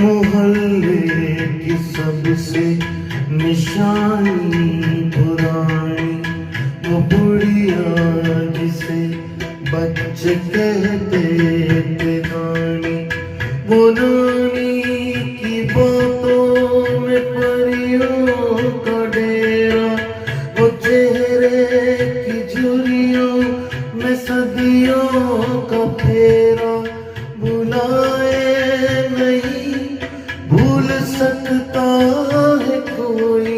मोहल्ले की सबसे निशानी पुरानी, वो बुढ़िया जिसे बच्चे कहते थे नानी, वो नानी की बातों में परियों का डेरा, वो चेहरे की झुर्रियों में सदियों का फेरा, बुलाए नहीं भूल सकता है कोई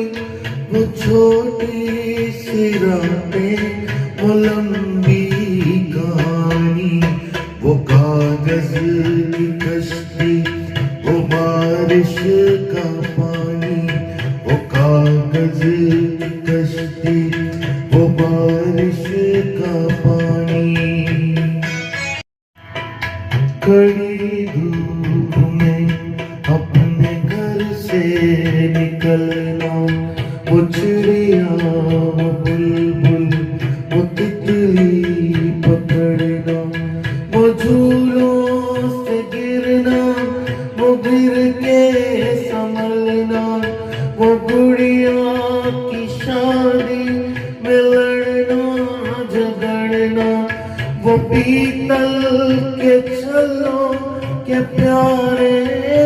वो छोटी सी रातें, वो लंबी कहानी, वो कागज की कश्ती, वो बारिश का पानी, वो कागज की कश्ती, वो बारिश का पानी। कड़ी धूप में अपने घर से निकलना, वो चिड़िया वो बुलबुल वो तितली पकड़ना, वो झूलों से गिरना, वो गिर के संभलना, वो गुड़िया की शादी में लड़ना झगड़ना, वो पीतल के छल्लों के प्यारे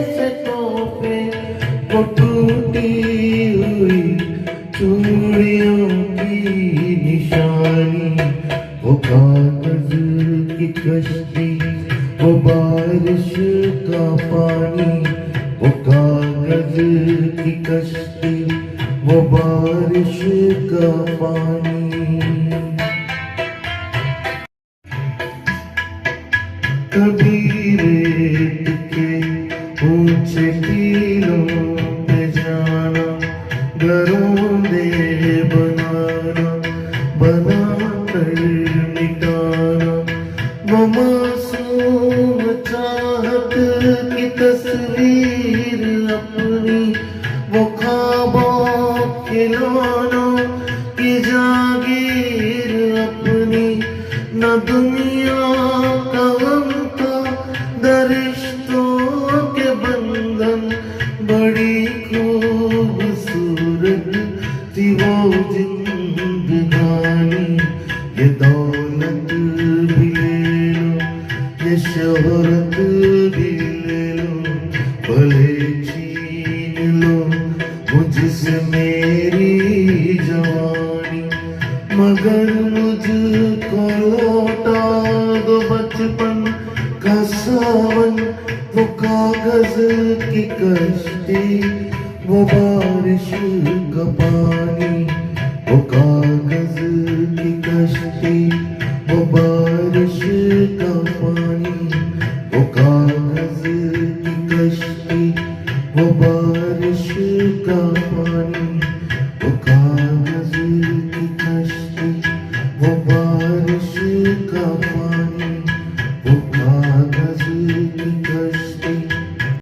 से तोहफे, वो टूटी हुई चूड़ियों की निशानी, वो कागज की कश्ती, वो बारिश का पानी, वो कागज की कश्ती, वो बारिश का पानी। कभी रेत के ऊंचे टीलों पे जाना, घरोंदे बनाना, बना कर मिटाना, वो मासूम चाहत की तस्वीर अपनी, वो ख्वाबों खिलौनों की जागीर अपनी, न दुनिया का दरिश्तों के बंधन, बड़ी खूबसूरत थी वो जिंदगानी, ये दौलत भी ले लो, ये शोहरत भी ले लो, भले छीन लो मुझसे मेरी जवानी, मगर मुझको लौटा दो बचपन का सावन, वो कागज की कश्ती, वो बारिश का पानी।